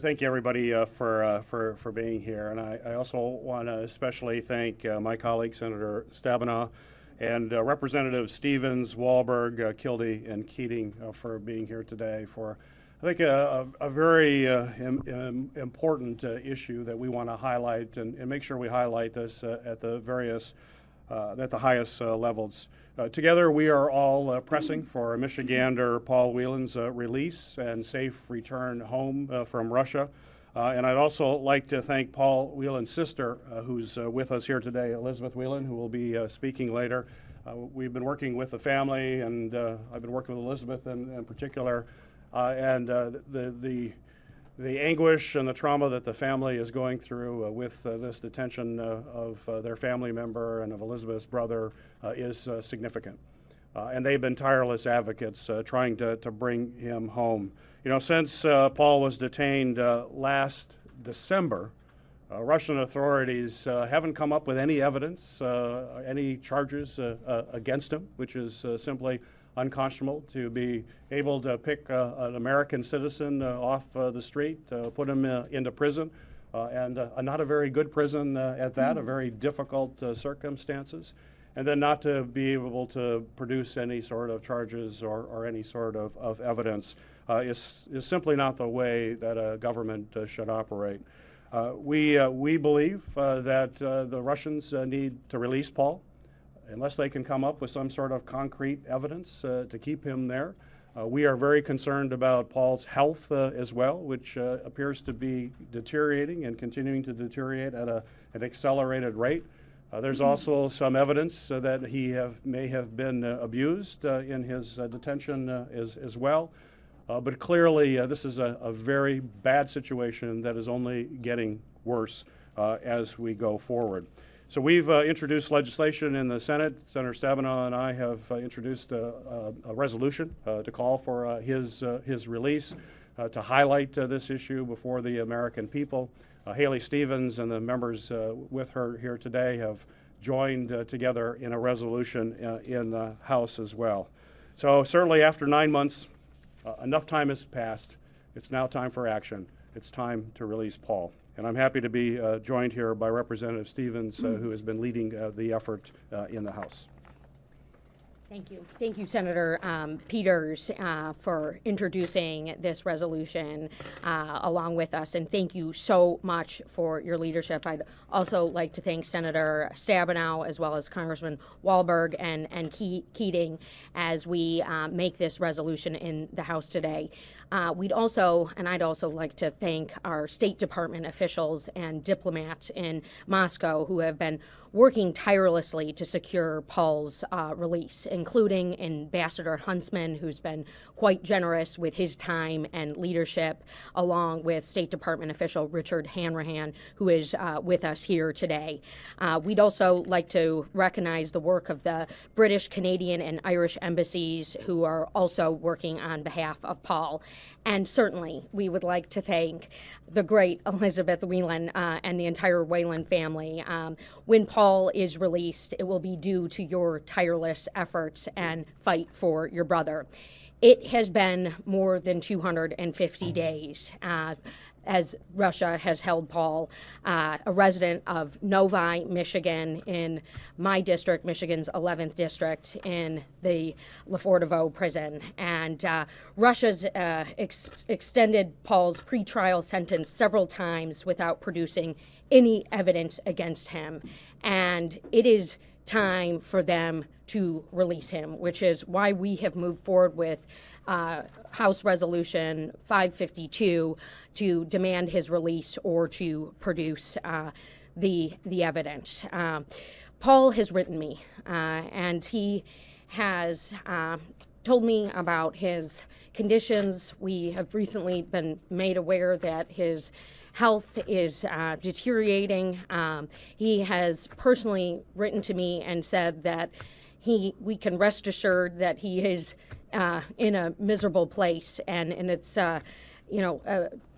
Thank you, everybody, for being here. And I also want to especially thank my colleague, Senator Stabenow, and Representatives Stevens, Walberg, Kildee, and Keating for being here today for, I think, a very important issue that we want to highlight and make sure we highlight this at the highest levels. Together, we are all pressing for Michigander Paul Whelan's release and safe return home from Russia. And I'd also like to thank Paul Whelan's sister, who's with us here today, Elizabeth Whelan, who will be speaking later. We've been working with the family, and I've been working with Elizabeth in particular, and the anguish and the trauma that the family is going through with this detention of their family member and of Elizabeth's brother is significant. And they've been tireless advocates trying to bring him home. You know, since Paul was detained last December, Russian authorities haven't come up with any evidence, any charges against him, which is simply unconscionable to be able to pick an American citizen off the street, put him into prison, and not a very good prison at that, a very difficult circumstances, and then not to be able to produce any sort of charges or any sort of evidence is simply not the way that a government should operate. We believe that the Russians need to release Paul unless they can come up with some sort of concrete evidence to keep him there. We are very concerned about Paul's health as well, which appears to be deteriorating and continuing to deteriorate at an accelerated rate. There's also some evidence that he may have been abused in his detention as well. But clearly, this is a very bad situation that is only getting worse as we go forward. So we've introduced legislation in the Senate. Senator Stabenow and I have introduced a resolution to call for his release, to highlight this issue before the American people. Haley Stevens and the members with her here today have joined together in a resolution in the House as well. So certainly after 9 months, enough time has passed. It's now time for action. It's time to release Paul. And I'm happy to be joined here by Representative Stevens, who has been leading the effort in the House. Thank you. Thank you, Senator Peters, for introducing this resolution along with us. And thank you so much for your leadership. I'd also like to thank Senator Stabenow as well as Congressman Walberg and Keating as we make this resolution in the House today. I'd also like to thank our State Department officials and diplomats in Moscow who have been working tirelessly to secure Paul's release, including Ambassador Huntsman, who's been quite generous with his time and leadership, along with State Department official Richard Hanrahan, who is with us here today. We'd also like to recognize the work of the British, Canadian, and Irish embassies who are also working on behalf of Paul. And certainly, we would like to thank the great Elizabeth Whelan and the entire Whelan family. When Paul is released, it will be due to your tireless efforts and fight for your brother. It has been more than 250 days as Russia has held Paul, a resident of Novi, Michigan, in my district, Michigan's 11th district, in the Lefortovo prison. And Russia's extended Paul's pretrial sentence several times without producing any evidence against him. And it is time for them to release him, which is why we have moved forward with House Resolution 552 to demand his release or to produce the evidence. Paul has written me, and he has told me about his conditions. We have recently been made aware that his health is deteriorating. He has personally written to me and said that we can rest assured that he is in a miserable place, and it's a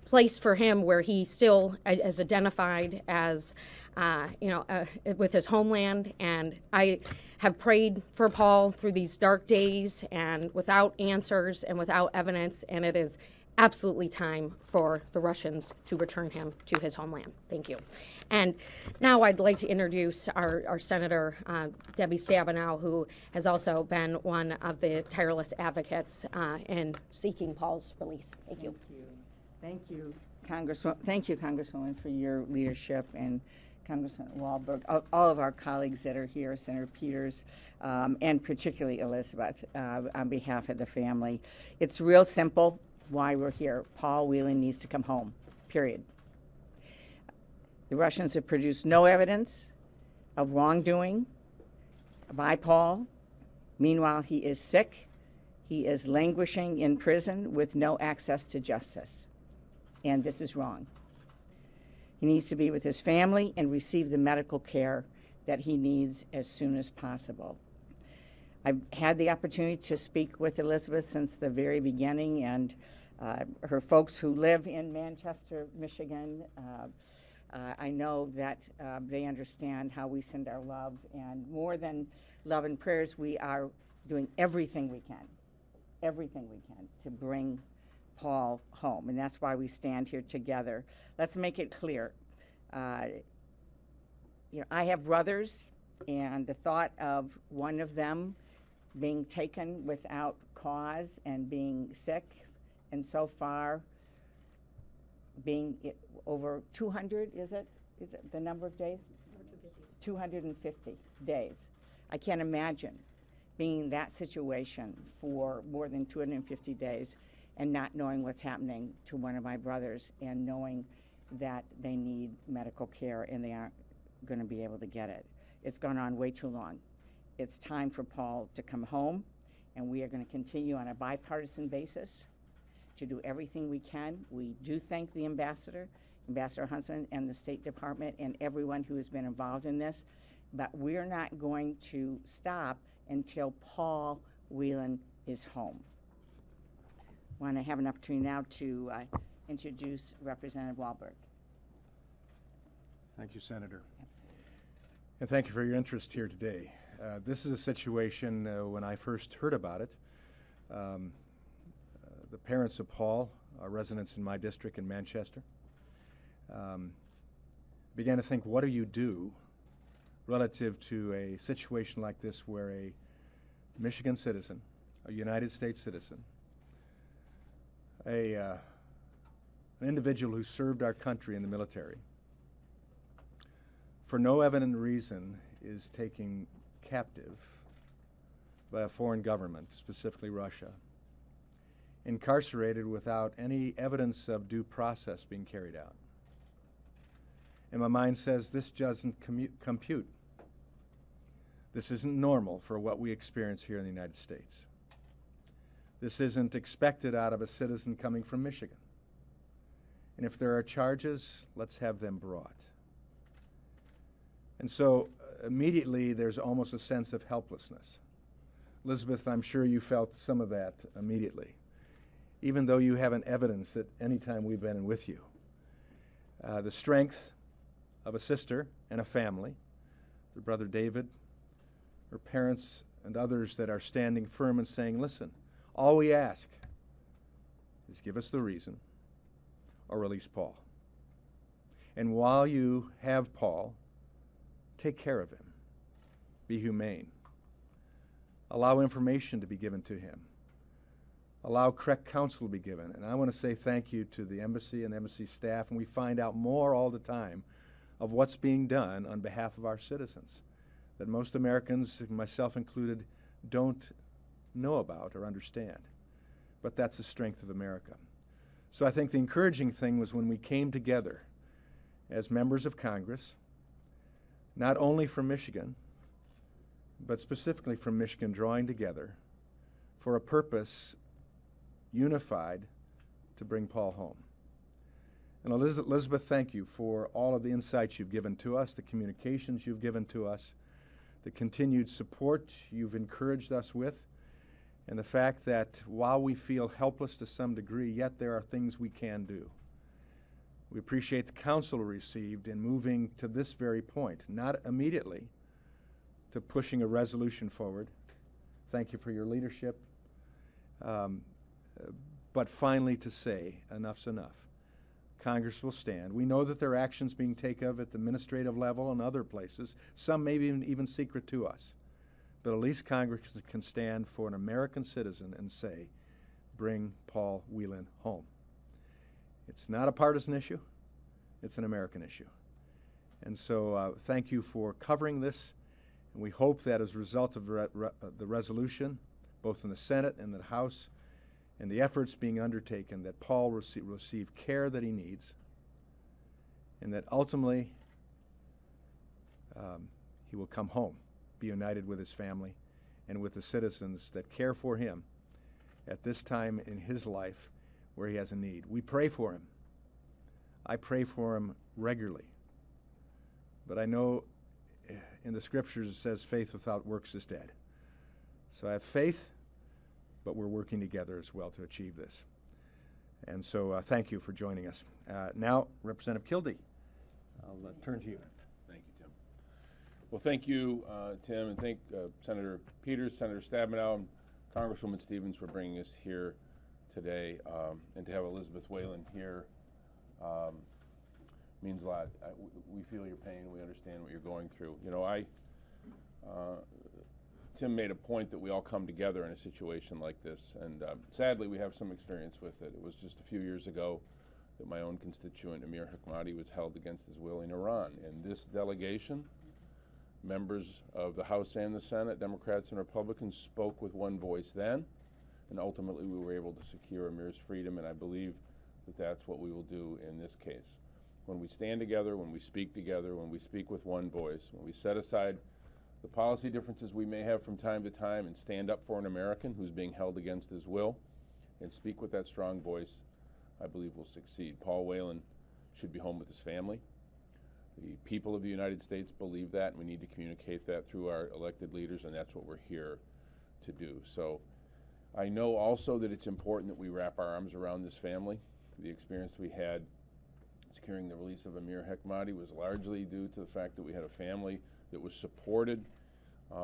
place for him where he still is identified as with his homeland. And I have prayed for Paul through these dark days and without answers and without evidence, and it is absolutely time for the Russians to return him to his homeland. Thank you. And now I'd like to introduce our Senator, Debbie Stabenow, who has also been one of the tireless advocates in seeking Paul's release. Thank you. Thank you, Congresswoman, for your leadership, and Congressman Walberg, all of our colleagues that are here, Senator Peters, and particularly Elizabeth, on behalf of the family. It's real simple why we're here. Paul Whelan needs to come home, period. The Russians have produced no evidence of wrongdoing by Paul. Meanwhile, he is sick. He is languishing in prison with no access to justice. And this is wrong. He needs to be with his family and receive the medical care that he needs as soon as possible. I've had the opportunity to speak with Elizabeth since the very beginning, and her folks who live in Manchester, Michigan, I know that they understand how we send our love, and more than love and prayers, we are doing everything we can to bring Paul home, and that's why we stand here together. Let's make it clear. I have brothers, and the thought of one of them being taken without cause and being sick, and so far being over 200, is it the number of days? 250 days. I can't imagine being in that situation for more than 250 days and not knowing what's happening to one of my brothers, and knowing that they need medical care and they aren't going to be able to get it. It's gone on way too long. It's time for Paul to come home, and we are going to continue on a bipartisan basis to do everything we can. We do thank the Ambassador Huntsman, and the State Department, and everyone who has been involved in this, but we're not going to stop until Paul Whelan is home. I want to have an opportunity now to introduce Representative Walberg. Thank you, Senator. And thank you for your interest here today. This is a situation when I first heard about it, the parents of Paul, residents in my district in Manchester, began to think, what do you do relative to a situation like this where a Michigan citizen, a United States citizen, an individual who served our country in the military, for no evident reason is taken captive by a foreign government, specifically Russia, incarcerated without any evidence of due process being carried out. And my mind says this doesn't compute. This isn't normal for what we experience here in the United States. This isn't expected out of a citizen coming from Michigan. And if there are charges, let's have them brought. And so immediately there's almost a sense of helplessness. Elizabeth, I'm sure you felt some of that immediately, even though you haven't evidenced it any time we've been with you. The strength of a sister and a family, their brother David, her parents, and others that are standing firm and saying, listen, all we ask is give us the reason or release Paul. And while you have Paul, take care of him. Be humane. Allow information to be given to him. Allow correct counsel to be given. And I want to say thank you to the embassy and embassy staff, and we find out more all the time of what's being done on behalf of our citizens that most Americans, myself included, don't know about or understand. But that's the strength of America. So I think the encouraging thing was when we came together as members of Congress, not only from Michigan, but specifically from Michigan, drawing together for a purpose unified to bring Paul home. And Elizabeth, thank you for all of the insights you've given to us, the communications you've given to us, the continued support you've encouraged us with, and the fact that while we feel helpless to some degree, yet there are things we can do. We appreciate the counsel we received in moving to this very point, not immediately to pushing a resolution forward. Thank you for your leadership. but finally to say, enough's enough. Congress will stand. We know that there are actions being taken of at the administrative level and other places, some maybe even secret to us. But at least Congress can stand for an American citizen and say, bring Paul Whelan home. It's not a partisan issue. It's an American issue. And so thank you for covering this. And we hope that as a result of the resolution, both in the Senate and the House, and the efforts being undertaken, that Paul receive care that he needs, and that ultimately he will come home, be united with his family and with the citizens that care for him at this time in his life where he has a need. We pray for him. I pray for him regularly. But I know in the scriptures it says faith without works is dead. So I have faith, but we're working together as well to achieve this. And so thank you for joining us. Now, Representative Kildee, I'll turn to you. Thank you, Tim. Well, thank you, Tim, and thank Senator Peters, Senator Stabenow, and Congresswoman Stevens for bringing us here today, and to have Elizabeth Whelan here means a lot. We feel your pain. We understand what you're going through. You know, Tim made a point that we all come together in a situation like this, and sadly we have some experience with it. It was just a few years ago that my own constituent, Amir Hekmati, was held against his will in Iran. And this delegation, members of the House and the Senate, Democrats and Republicans, spoke with one voice then, and ultimately we were able to secure Amir's freedom, and I believe that that's what we will do in this case. When we stand together, when we speak together, when we speak with one voice, when we set aside the policy differences we may have from time to time and stand up for an American who's being held against his will and speak with that strong voice, I believe we'll succeed. Paul Whelan should be home with his family. The people of the United States believe that, and we need to communicate that through our elected leaders, and that's what we're here to do. So I know also that it's important that we wrap our arms around this family. The experience we had securing the release of Amir Hekmati was largely due to the fact that we had a family that was supported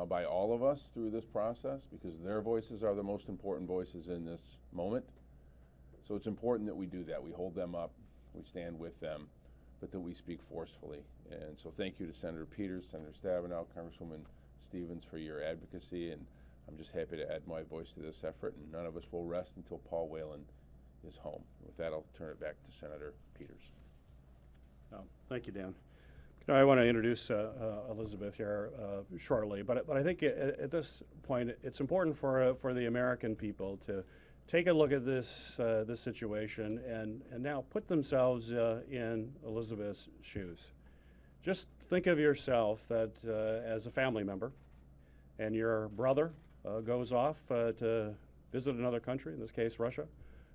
by all of us through this process, because their voices are the most important voices in this moment. So it's important that we do that. We hold them up, we stand with them, but that we speak forcefully. And so thank you to Senator Peters, Senator Stabenow, Congresswoman Stevens for your advocacy, and I'm just happy to add my voice to this effort, and none of us will rest until Paul Whelan is home. With that, I'll turn it back to Senator Peters. Thank you, Dan. I want to introduce Elizabeth here shortly, but I think at this point it's important for the American people to take a look at this this situation and now put themselves in Elizabeth's shoes. Just think of yourself that as a family member, and your brother goes off to visit another country, in this case Russia,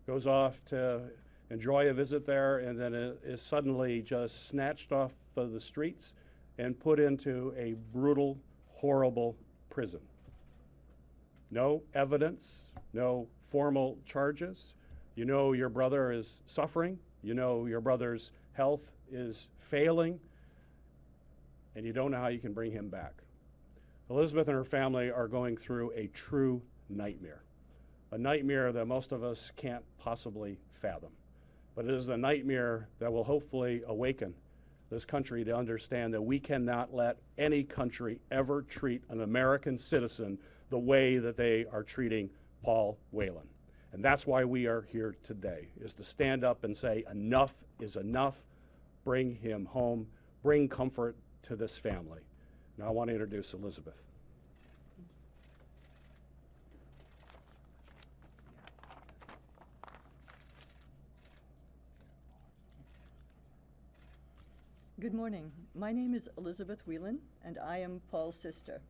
goes off to enjoy a visit there, and then is suddenly just snatched off of the streets and put into a brutal, horrible prison. No evidence, no formal charges. You know your brother is suffering. You know your brother's health is failing, and you don't know how you can bring him back. Elizabeth and her family are going through a true nightmare, a nightmare that most of us can't possibly fathom. But it is a nightmare that will hopefully awaken this country to understand that we cannot let any country ever treat an American citizen the way that they are treating Paul Whelan. And that's why we are here today, is to stand up and say enough is enough, bring him home, bring comfort to this family. Now I want to introduce Elizabeth. Good morning. My name is Elizabeth Whelan, and I am Paul's sister.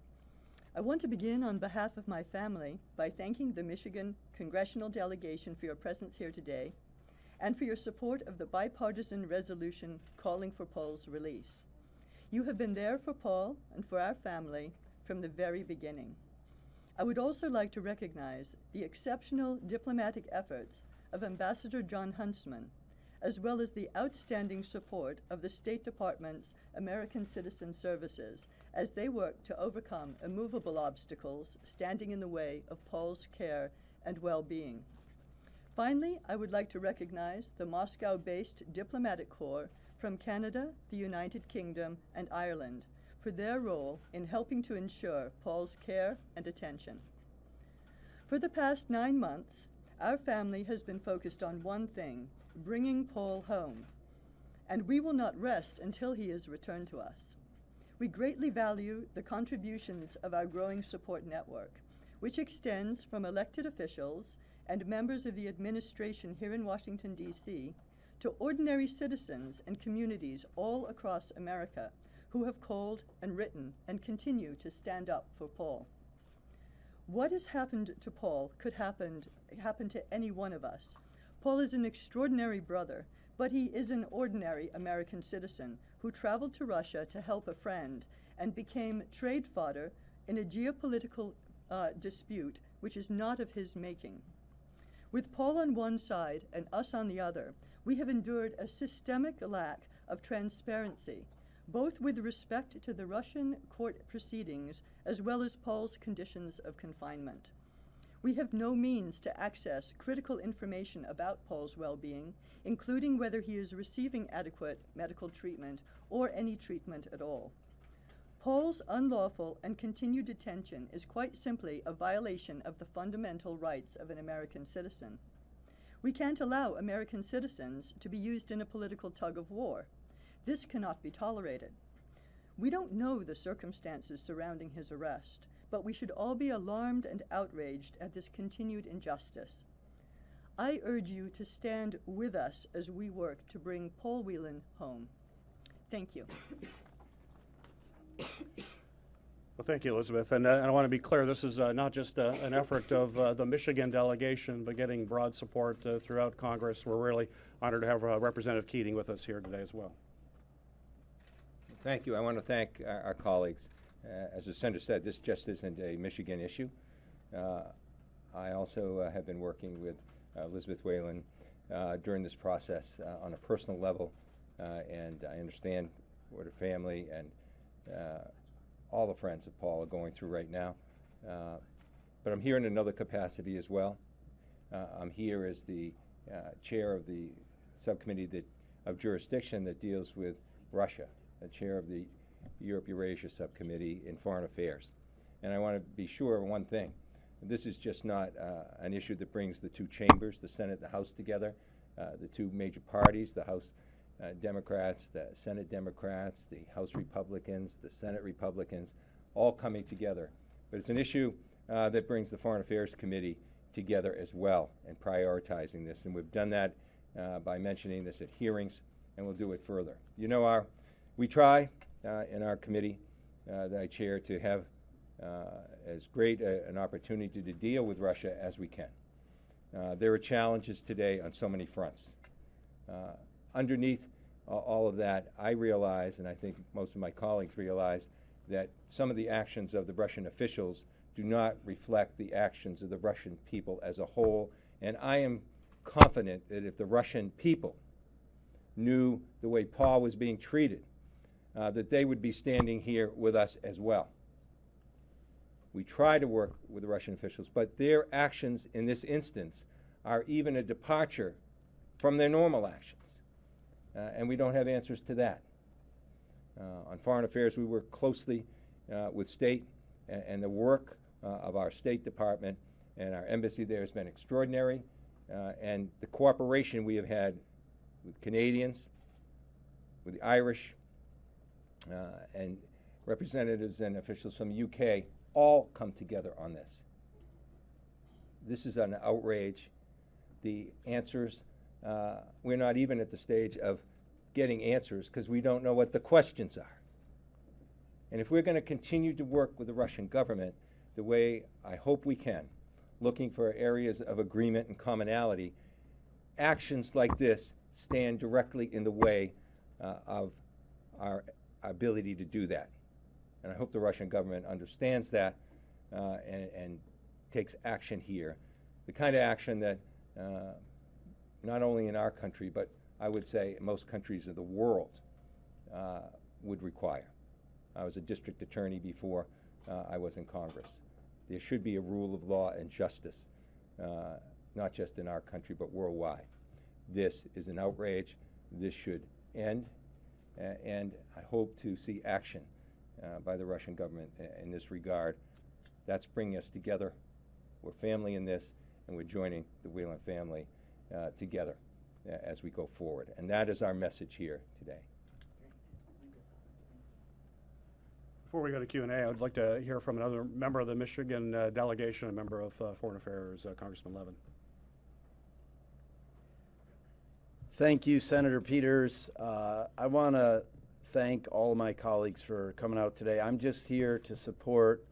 I want to begin on behalf of my family by thanking the Michigan Congressional Delegation for your presence here today and for your support of the bipartisan resolution calling for Paul's release. You have been there for Paul and for our family from the very beginning. I would also like to recognize the exceptional diplomatic efforts of Ambassador John Huntsman, as well as the outstanding support of the State Department's American Citizen Services as they work to overcome immovable obstacles standing in the way of Paul's care and well-being. Finally, I would like to recognize the Moscow-based diplomatic corps from Canada, the United Kingdom, and Ireland for their role in helping to ensure Paul's care and attention. For the past 9 months, our family has been focused on one thing: bringing Paul home, and we will not rest until he is returned to us. We greatly value the contributions of our growing support network, which extends from elected officials and members of the administration here in Washington, D.C., to ordinary citizens and communities all across America who have called and written and continue to stand up for Paul. What has happened to Paul could happen to any one of us. Paul is an extraordinary brother, but he is an ordinary American citizen who traveled to Russia to help a friend and became trade fodder in a geopolitical dispute which is not of his making. With Paul on one side and us on the other, we have endured a systemic lack of transparency, both with respect to the Russian court proceedings as well as Paul's conditions of confinement. We have no means to access critical information about Paul's well-being, including whether he is receiving adequate medical treatment or any treatment at all. Paul's unlawful and continued detention is quite simply a violation of the fundamental rights of an American citizen. We can't allow American citizens to be used in a political tug of war. This cannot be tolerated. We don't know the circumstances surrounding his arrest, but we should all be alarmed and outraged at this continued injustice. I urge you to stand with us as we work to bring Paul Whelan home. Thank you. Well, thank you, Elizabeth. And I want to be clear, this is not just an effort of the Michigan delegation, but getting broad support throughout Congress. We're really honored to have Representative Keating with us here today as well. Thank you. I want to thank our colleagues. As the Senator said, this just isn't a Michigan issue. I also have been working with Elizabeth Whelan during this process on a personal level, and I understand what her family and all the friends of Paul are going through right now. But I'm here in another capacity as well. I'm here as the chair of the subcommittee of jurisdiction that deals with Russia, the chair of the Europe-Eurasia subcommittee in foreign affairs. And I want to be sure of one thing. This is just not an issue that brings the two chambers, the Senate and the House, together, the two major parties, the House Democrats, the Senate Democrats, the House Republicans, the Senate Republicans, all coming together. But it's an issue that brings the Foreign Affairs Committee together as well and prioritizing this. And we've done that by mentioning this at hearings, and we'll do it further. You know, we try in our committee that I chair to have as great an opportunity to deal with Russia as we can. There are challenges today on so many fronts. Underneath all of that, I realize, and I think most of my colleagues realize, that some of the actions of the Russian officials do not reflect the actions of the Russian people as a whole. And I am confident that if the Russian people knew the way Paul was being treated, that they would be standing here with us as well. We try to work with the Russian officials, but their actions in this instance are even a departure from their normal actions. And we don't have answers to that. On foreign affairs, we work closely with state, and the work of our State Department and our embassy there has been extraordinary. And the cooperation we have had with Canadians, with the Irish, and representatives and officials from the UK all come together on this. This is an outrage. The answers, we're not even at the stage of getting answers because we don't know what the questions are. And if we're going to continue to work with the Russian government the way I hope we can, looking for areas of agreement and commonality, actions like this stand directly in the way of our ability to do that. And I hope the Russian government understands that and takes action here, the kind of action that not only in our country, but I would say most countries of the world would require. I was a district attorney before I was in Congress. There should be a rule of law and justice not just in our country, but worldwide. This is an outrage. This should end, and I hope to see action by the Russian government in this regard. That's bringing us together. We're family in this, and we're joining the Whelan family together as we go forward. And that is our message here today. Before we go to Q&A, I would like to hear from another member of the Michigan delegation, a member of Foreign Affairs, Congressman Levin. Thank you, Senator Peters. I want to thank all of my colleagues for coming out today. I'm just here to support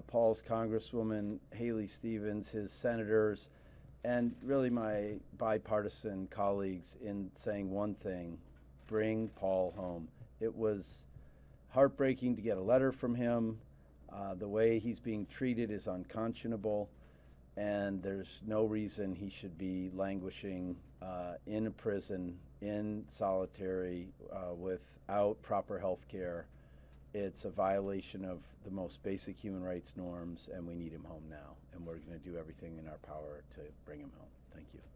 Paul's Congresswoman Haley Stevens, his senators, and really my bipartisan colleagues in saying one thing: bring Paul home. It was heartbreaking to get a letter from him. The way he's being treated is unconscionable, and there's no reason he should be languishing in a prison, in solitary, without proper health care. It's a violation of the most basic human rights norms, and we need him home now. And we're going to do everything in our power to bring him home. Thank you.